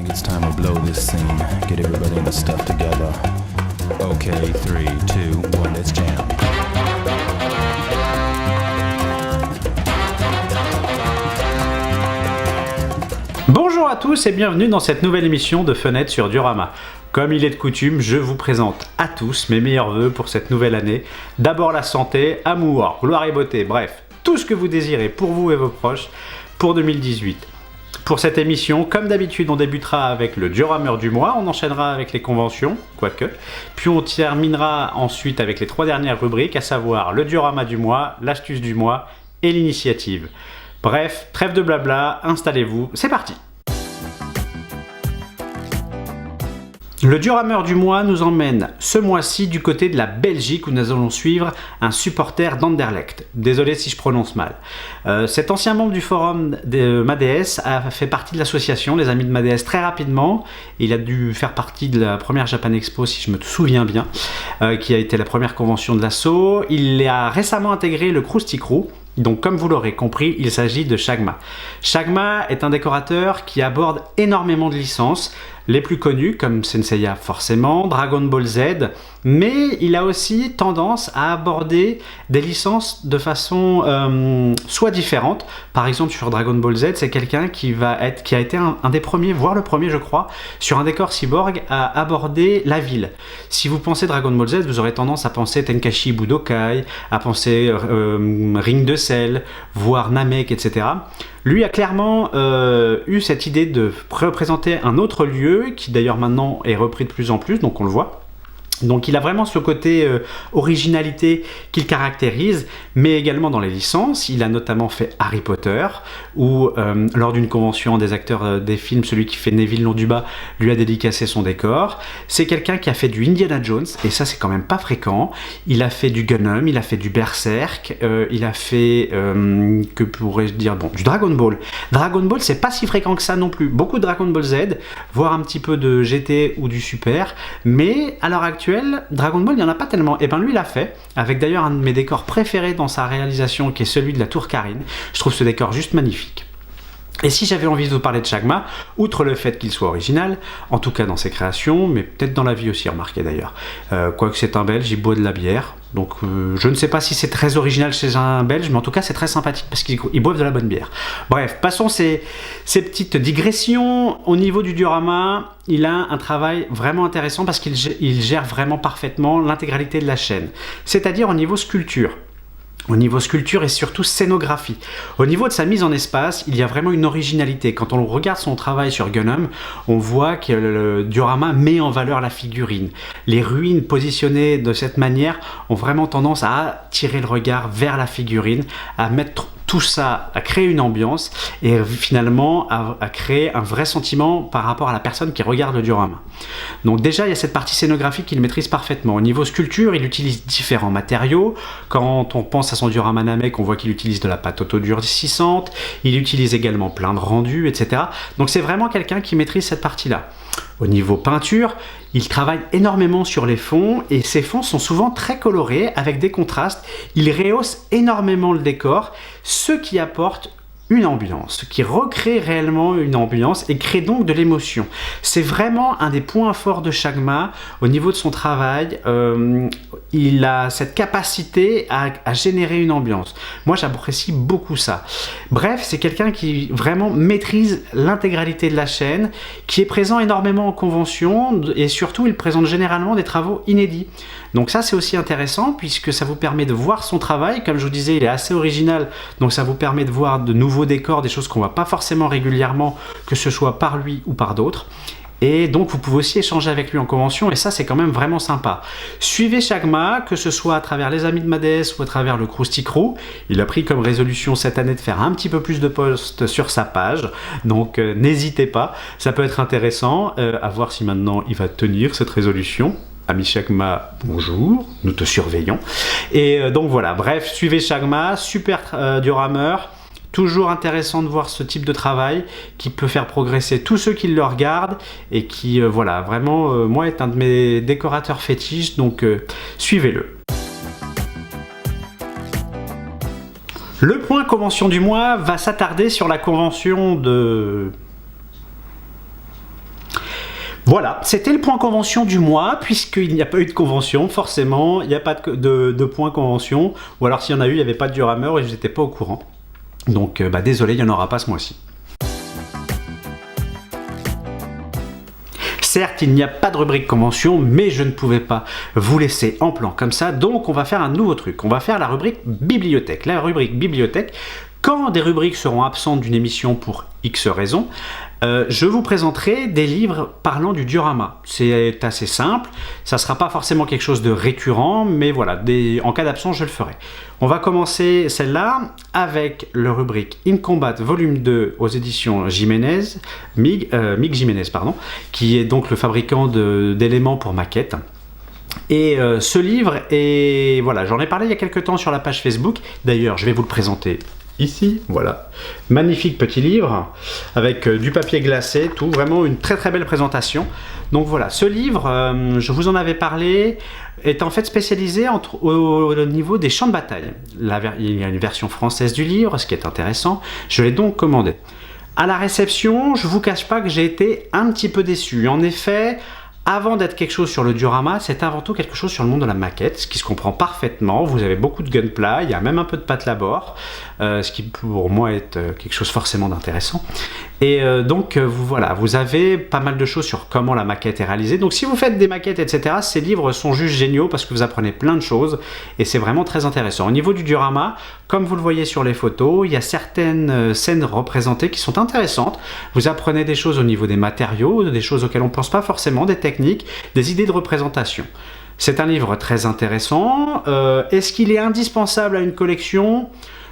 think it's time to blow this scene. Get everybody in the stuff together. Okay, 3, 2, 1, let's jam. Bonjour à tous et bienvenue dans cette nouvelle émission de Fenêtre sur Diorama. Comme il est de coutume, je vous présente à tous mes meilleurs vœux pour cette nouvelle année. D'abord la santé, amour, gloire et beauté, bref, tout ce que vous désirez pour vous et vos proches pour 2018. Pour cette émission, comme d'habitude, on débutera avec le diorameur du mois, on enchaînera avec les conventions, quoique, puis on terminera ensuite avec les 3 dernières rubriques, à savoir le diorama du mois, l'astuce du mois et l'initiative. Bref, trêve de blabla, installez-vous, c'est parti! Le diorameur du mois nous emmène ce mois-ci du côté de la Belgique où nous allons suivre un supporter d'Anderlecht. Désolé si je prononce mal. Cet ancien membre du forum de MADS a fait partie de l'association Les Amis de MADS très rapidement. Il a dû faire partie de la première Japan Expo si je me souviens bien, qui a été la première convention de l'assaut. Il a récemment intégré le Krusty Crew. Donc comme vous l'aurez compris, il s'agit de Shagma. Shagma est un décorateur qui aborde énormément de licences, les plus connues comme Senseiya forcément, Dragon Ball Z, mais il a aussi tendance à aborder des licences de façon soit différente. Par exemple sur Dragon Ball Z, c'est quelqu'un qui a été un des premiers, voire le premier je crois, sur un décor cyborg à aborder la ville. Si vous pensez Dragon Ball Z, vous aurez tendance à penser Tenkaichi Budokai, à penser Ring de Sel, voire Namek, etc. Lui a clairement eu cette idée de représenter un autre lieu, qui d'ailleurs maintenant est repris de plus en plus, donc on le voit. Donc il a vraiment ce côté originalité qu'il caractérise, mais également dans les licences. Il a notamment fait Harry Potter, où lors d'une convention des acteurs des films, celui qui fait Neville Londubat lui a dédicacé son décor. C'est quelqu'un qui a fait du Indiana Jones, et ça c'est quand même pas fréquent. Il a fait du Gundam, il a fait du Berserk, il a fait, que pourrais-je dire, bon, du Dragon Ball. Dragon Ball c'est pas si fréquent que ça non plus. Beaucoup de Dragon Ball Z, voire un petit peu de GT ou du Super, mais à l'heure actuelle, Dragon Ball, il n'y en a pas tellement. Et ben lui, il l'a fait, avec d'ailleurs un de mes décors préférés dans sa réalisation, qui est celui de la Tour Karine. Je trouve ce décor juste magnifique. Et si j'avais envie de vous parler de Shagma, outre le fait qu'il soit original, en tout cas dans ses créations, mais peut-être dans la vie aussi, remarquez d'ailleurs. Quoique c'est un Belge, il boit de la bière, donc je ne sais pas si c'est très original chez un Belge, mais en tout cas c'est très sympathique parce qu'ils boivent de la bonne bière. Bref, passons ces petites digressions. Au niveau du diorama, il a un travail vraiment intéressant parce qu'il gère vraiment parfaitement l'intégralité de la chaîne, c'est-à-dire au niveau sculpture. Au niveau sculpture et surtout scénographie. Au niveau de sa mise en espace, il y a vraiment une originalité. Quand on regarde son travail sur Gundam, on voit que le diorama met en valeur la figurine. Les ruines positionnées de cette manière ont vraiment tendance à attirer le regard vers la figurine, à mettre tout ça, à créer une ambiance et finalement à créer un vrai sentiment par rapport à la personne qui regarde le diorama. Donc déjà, il y a cette partie scénographique qu'il maîtrise parfaitement. Au niveau sculpture, il utilise différents matériaux. Quand on pense à son diorama Namek, on voit qu'il utilise de la pâte autodurcissante, il utilise également plein de rendus, etc. Donc c'est vraiment quelqu'un qui maîtrise cette partie-là. Au niveau peinture, il travaille énormément sur les fonds et ces fonds sont souvent très colorés avec des contrastes. Il rehausse énormément le décor, ce qui apporte une ambiance, qui recrée réellement une ambiance et crée donc de l'émotion. C'est vraiment un des points forts de Shagma au niveau de son travail. Il a cette capacité à générer une ambiance. Moi, j'apprécie beaucoup ça. Bref, c'est quelqu'un qui vraiment maîtrise l'intégralité de la chaîne, qui est présent énormément en convention et surtout, il présente généralement des travaux inédits. Donc ça, c'est aussi intéressant puisque ça vous permet de voir son travail. Comme je vous disais, il est assez original, donc ça vous permet de voir de nouveaux décors, des choses qu'on ne voit pas forcément régulièrement, que ce soit par lui ou par d'autres. Et donc vous pouvez aussi échanger avec lui en convention et ça c'est quand même vraiment sympa. Suivez Shagma, que ce soit à travers les Amis de MADS ou à travers le Krusty Crew. Il a pris comme résolution cette année de faire un petit peu plus de posts sur sa page, donc n'hésitez pas, ça peut être intéressant à voir si maintenant il va tenir cette résolution. Ami Shagma, bonjour, nous te surveillons. Et donc voilà, bref, suivez Shagma, super diorameur. Toujours intéressant de voir ce type de travail qui peut faire progresser tous ceux qui le regardent et qui, voilà, vraiment, moi, est un de mes décorateurs fétiches, donc suivez-le. Le point convention du mois va s'attarder sur la convention de Voilà, c'était le point convention du mois, puisqu'il n'y a pas eu de convention, forcément, il n'y a pas de point convention, ou alors s'il y en a eu, il n'y avait pas de Dioramer et je n'étais pas au courant. Donc désolé, il n'y en aura pas ce mois-ci. Certes, il n'y a pas de rubrique convention, mais je ne pouvais pas vous laisser en plan comme ça, donc on va faire un nouveau truc. On va faire la rubrique bibliothèque. La rubrique bibliothèque, quand des rubriques seront absentes d'une émission pour X raisons, je vous présenterai des livres parlant du diorama. C'est assez simple, ça ne sera pas forcément quelque chose de récurrent, mais voilà, en cas d'absence, je le ferai. On va commencer celle-là avec le rubrique In Combat volume 2 aux éditions Jiménez, Mig Jiménez, pardon, qui est donc le fabricant d'éléments pour maquettes. Et ce livre, voilà, j'en ai parlé il y a quelques temps sur la page Facebook, d'ailleurs je vais vous le présenter ici, voilà, magnifique petit livre avec du papier glacé, tout, vraiment une très très belle présentation. Donc voilà, ce livre, je vous en avais parlé, est en fait spécialisé au niveau des champs de bataille. Il y a une version française du livre, ce qui est intéressant, je l'ai donc commandé. À la réception, je vous cache pas que j'ai été un petit peu déçu. En effet, avant d'être quelque chose sur le diorama, c'est avant tout quelque chose sur le monde de la maquette, ce qui se comprend parfaitement. Vous avez beaucoup de gunpla, il y a même un peu de patte à bord, ce qui pour moi est quelque chose forcément d'intéressant. Et donc voilà, vous avez pas mal de choses sur comment la maquette est réalisée. Donc si vous faites des maquettes, etc., ces livres sont juste géniaux parce que vous apprenez plein de choses et c'est vraiment très intéressant. Au niveau du diorama, comme vous le voyez sur les photos, il y a certaines scènes représentées qui sont intéressantes. Vous apprenez des choses au niveau des matériaux, des choses auxquelles on ne pense pas forcément, des techniques, des idées de représentation. C'est un livre très intéressant. Est-ce qu'il est indispensable à une collection ?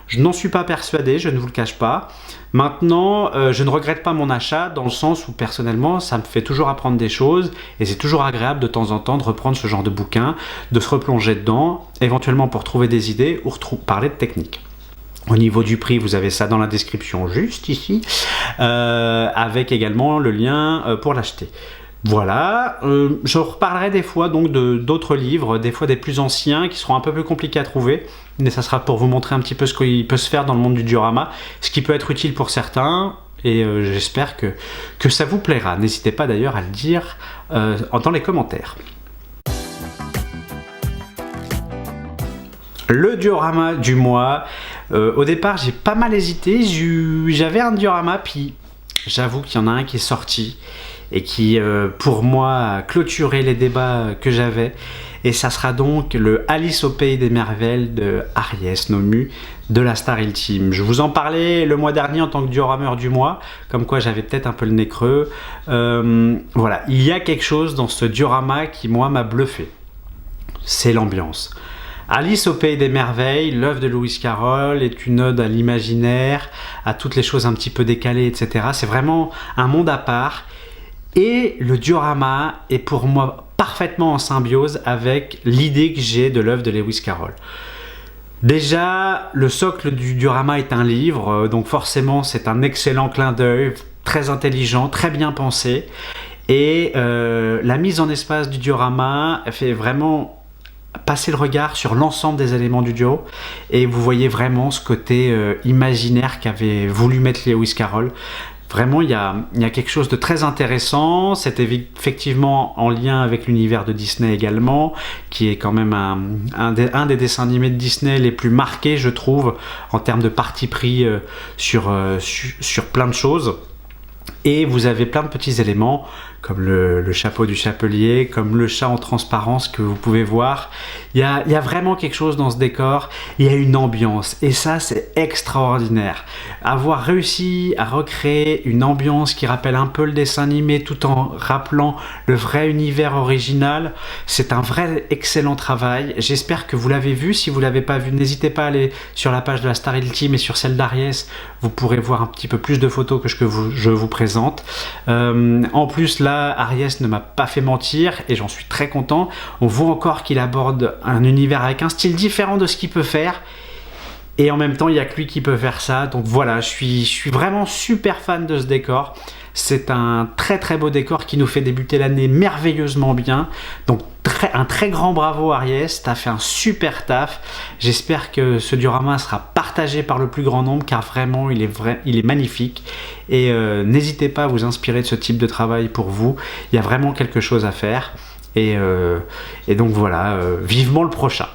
Je n'en suis pas persuadé, je ne vous le cache pas. Maintenant, je ne regrette pas mon achat dans le sens où personnellement, ça me fait toujours apprendre des choses et c'est toujours agréable de temps en temps de reprendre ce genre de bouquin, de se replonger dedans, éventuellement pour trouver des idées ou parler de technique. Au niveau du prix, vous avez ça dans la description juste ici, avec également le lien pour l'acheter. Voilà, je reparlerai des fois donc d'autres livres, des fois des plus anciens qui seront un peu plus compliqués à trouver, mais ça sera pour vous montrer un petit peu ce qu'il peut se faire dans le monde du diorama, ce qui peut être utile pour certains, et j'espère que ça vous plaira. N'hésitez pas d'ailleurs à le dire dans les commentaires. Le diorama du mois, au départ j'ai pas mal hésité, j'avais un diorama, puis j'avoue qu'il y en a un qui est sorti, et qui, pour moi, a clôturé les débats que j'avais. Et ça sera donc le Alice au Pays des Merveilles de Ariès Nomu de la Star Ultime. Je vous en parlais le mois dernier en tant que diorameur du mois, comme quoi j'avais peut-être un peu le nez creux. Voilà, il y a quelque chose dans ce diorama qui, moi, m'a bluffé. C'est l'ambiance. Alice au Pays des Merveilles, l'œuvre de Lewis Carroll, est une ode à l'imaginaire, à toutes les choses un petit peu décalées, etc. C'est vraiment un monde à part. Et le diorama est pour moi parfaitement en symbiose avec l'idée que j'ai de l'œuvre de Lewis Carroll. Déjà, le socle du diorama est un livre, donc forcément c'est un excellent clin d'œil, très intelligent, très bien pensé. Et la mise en espace du diorama fait vraiment passer le regard sur l'ensemble des éléments du duo. Et vous voyez vraiment ce côté imaginaire qu'avait voulu mettre Lewis Carroll. Vraiment, il y a quelque chose de très intéressant. C'est effectivement en lien avec l'univers de Disney également, qui est quand même un des dessins animés de Disney les plus marqués, je trouve, en termes de parti pris sur plein de choses. Et vous avez plein de petits éléments, comme le chapeau du chapelier, comme le chat en transparence que vous pouvez voir. Il y a vraiment quelque chose dans ce décor, il y a une ambiance, et ça c'est extraordinaire. Avoir réussi à recréer une ambiance qui rappelle un peu le dessin animé tout en rappelant le vrai univers original, c'est un vrai excellent travail. J'espère que vous l'avez vu. Si vous ne l'avez pas vu, n'hésitez pas à aller sur la page de la Star Ultime et sur celle d'Ariès, vous pourrez voir un petit peu plus de photos que je vous présente. En plus là, Ariès ne m'a pas fait mentir et j'en suis très content. On voit encore qu'il aborde un univers avec un style différent de ce qu'il peut faire, et en même temps il n'y a que lui qui peut faire ça. Donc voilà, je suis vraiment super fan de ce décor. C'est un très très beau décor qui nous fait débuter l'année merveilleusement bien. Donc un très grand bravo Aries, t'as fait un super taf. J'espère que ce diorama sera partagé par le plus grand nombre car vraiment il est magnifique. Et n'hésitez pas à vous inspirer de ce type de travail pour vous. Il y a vraiment quelque chose à faire. Et donc voilà, vivement le prochain.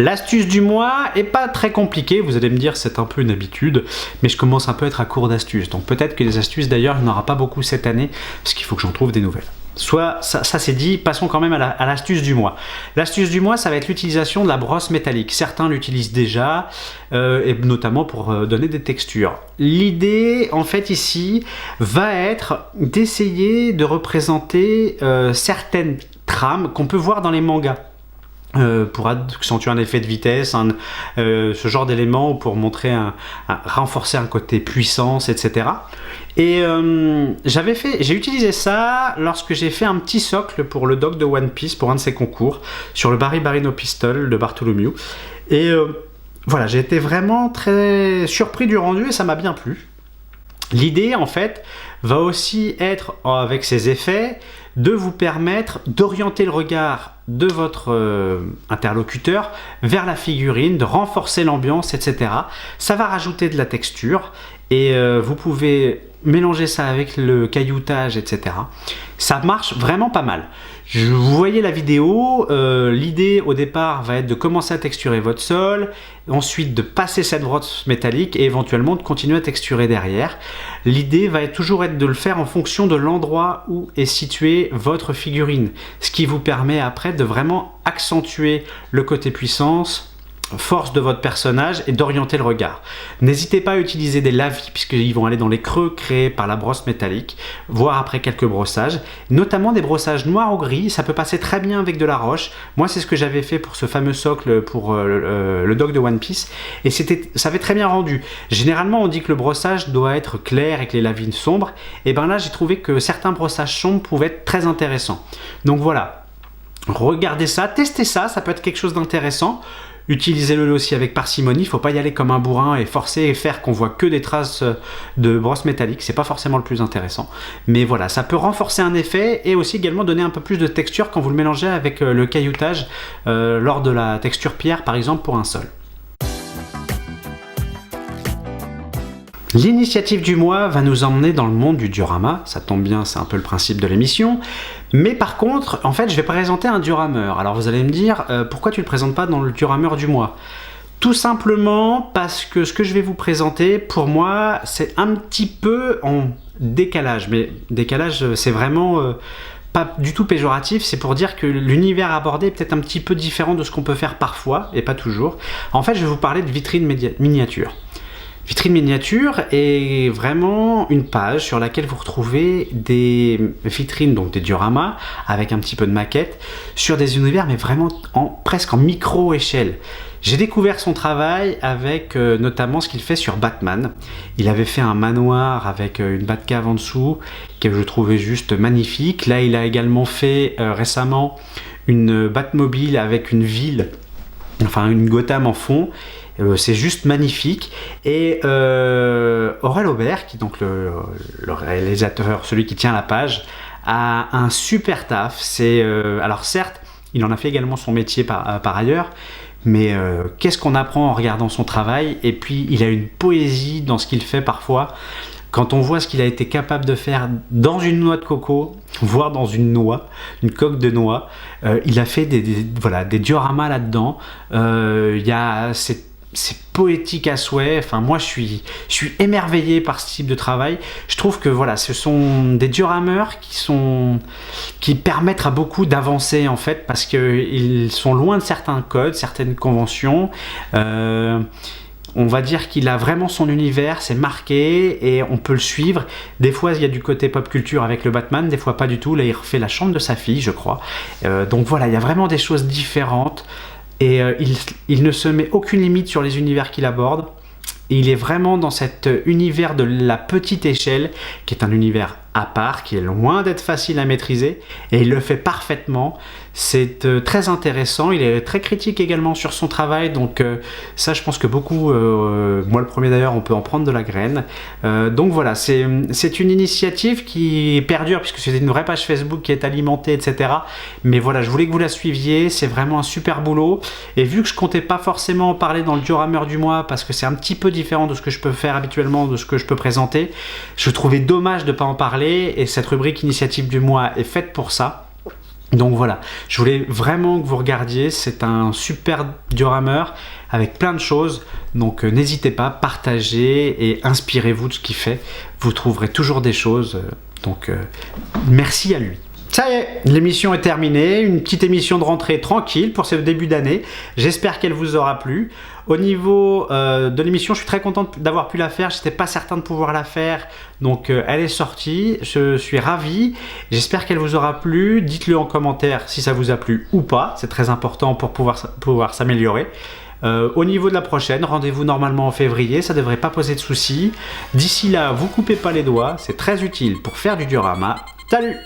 L'astuce du mois est pas très compliquée, vous allez me dire c'est un peu une habitude, mais je commence un peu à être à court d'astuces. Donc peut-être que les astuces d'ailleurs, il n'y en aura pas beaucoup cette année, parce qu'il faut que j'en trouve des nouvelles. Soit ça c'est dit, passons quand même à l'astuce du mois. L'astuce du mois, ça va être l'utilisation de la brosse métallique. Certains l'utilisent déjà, et notamment pour donner des textures. L'idée, en fait, ici, va être d'essayer de représenter certaines trames qu'on peut voir dans les mangas. Pour accentuer un effet de vitesse, ce genre d'éléments, pour montrer renforcer un côté puissance, etc. Et j'ai utilisé ça lorsque j'ai fait un petit socle pour le doc de One Piece pour un de ses concours sur le Bari Bari no Pistol de Bartholomew. Et voilà, j'ai été vraiment très surpris du rendu et ça m'a bien plu. L'idée, en fait, va aussi être, avec ces effets, de vous permettre d'orienter le regard de votre interlocuteur vers la figurine, de renforcer l'ambiance, etc. Ça va rajouter de la texture et vous pouvez mélanger ça avec le cailloutage, etc. Ça marche vraiment pas mal. Vous voyez la vidéo, l'idée au départ va être de commencer à texturer votre sol, ensuite de passer cette brosse métallique et éventuellement de continuer à texturer derrière. L'idée va toujours être de le faire en fonction de l'endroit où est située votre figurine, ce qui vous permet après de vraiment accentuer le côté puissance, force de votre personnage et d'orienter le regard. N'hésitez pas à utiliser des lavis puisqu'ils vont aller dans les creux créés par la brosse métallique, voire après quelques brossages, notamment des brossages noirs ou gris. Ça peut passer très bien avec de la roche. Moi c'est ce que j'avais fait pour ce fameux socle pour le doc de One Piece et ça avait très bien rendu. Généralement on dit que le brossage doit être clair et que les lavis sombres, et bien là j'ai trouvé que certains brossages sombres pouvaient être très intéressants. Donc voilà, regardez ça, testez ça, ça peut être quelque chose d'intéressant. Utilisez-le aussi avec parcimonie, il ne faut pas y aller comme un bourrin et forcer et faire qu'on voit que des traces de brosse métallique, c'est pas forcément le plus intéressant. Mais voilà, ça peut renforcer un effet et aussi également donner un peu plus de texture quand vous le mélangez avec le cailloutage lors de la texture pierre par exemple pour un sol. L'initiative du mois va nous emmener dans le monde du diorama, ça tombe bien, c'est un peu le principe de l'émission. Mais par contre, en fait, je vais présenter un diorameur. Alors vous allez me dire, pourquoi tu le présentes pas dans le diorameur du mois? Tout simplement parce que ce que je vais vous présenter, pour moi, c'est un petit peu en décalage. Mais décalage, c'est vraiment pas du tout péjoratif, c'est pour dire que l'univers abordé est peut-être un petit peu différent de ce qu'on peut faire parfois, et pas toujours. En fait, je vais vous parler de vitrine miniature. Vitrine miniature est vraiment une page sur laquelle vous retrouvez des vitrines, donc des dioramas, avec un petit peu de maquette, sur des univers, mais vraiment presque en micro-échelle. J'ai découvert son travail avec notamment ce qu'il fait sur Batman. Il avait fait un manoir avec une Batcave en dessous, que je trouvais juste magnifique. Là, il a également fait récemment une Batmobile avec une ville, enfin une Gotham en fond. C'est juste magnifique. Et Aurel Aubert, qui est donc le réalisateur, celui qui tient la page, a un super taf. Alors certes, il en a fait également son métier par ailleurs, mais qu'est-ce qu'on apprend en regardant son travail? Et puis il a une poésie dans ce qu'il fait parfois. Quand on voit ce qu'il a été capable de faire dans une noix de coco, voire dans une noix, une coque de noix, il a fait des dioramas là-dedans. C'est poétique à souhait. Enfin, moi, je suis émerveillé par ce type de travail. Je trouve que voilà, ce sont des diorameurs qui permettent à beaucoup d'avancer en fait, parce qu'ils sont loin de certains codes, certaines conventions. On va dire qu'il a vraiment son univers, c'est marqué et on peut le suivre. Des fois, il y a du côté pop culture avec le Batman, des fois pas du tout. Là, il refait la chambre de sa fille, je crois. Donc voilà, il y a vraiment des choses différentes. Et il ne se met aucune limite sur les univers qu'il aborde. Et il est vraiment dans cet univers de la petite échelle, qui est un univers à part qui est loin d'être facile à maîtriser et il le fait parfaitement. C'est très intéressant, il est très critique également sur son travail, donc ça je pense que beaucoup, moi le premier d'ailleurs, on peut en prendre de la graine. Donc voilà, c'est une initiative qui perdure puisque c'est une vraie page Facebook qui est alimentée, etc. Mais voilà, je voulais que vous la suiviez, c'est vraiment un super boulot. Et vu que je comptais pas forcément en parler dans le diorameur du mois parce que c'est un petit peu différent de ce que je peux faire habituellement, de ce que je peux présenter, je trouvais dommage de pas en parler et cette rubrique initiative du mois est faite pour ça. Donc voilà, je voulais vraiment que vous regardiez, c'est un super diorameur avec plein de choses, donc n'hésitez pas, partagez et inspirez-vous de ce qu'il fait, vous trouverez toujours des choses, donc merci à lui. Ça y est, l'émission est terminée, une petite émission de rentrée tranquille pour ce début d'année, j'espère qu'elle vous aura plu. Au niveau de l'émission, je suis très content d'avoir pu la faire, j'étais pas certain de pouvoir la faire, donc elle est sortie, je suis ravi, j'espère qu'elle vous aura plu, dites-le en commentaire si ça vous a plu ou pas, c'est très important pour pouvoir s'améliorer. Au niveau de la prochaine, rendez-vous normalement en février, ça devrait pas poser de soucis. D'ici là, vous coupez pas les doigts, c'est très utile pour faire du diorama. Salut!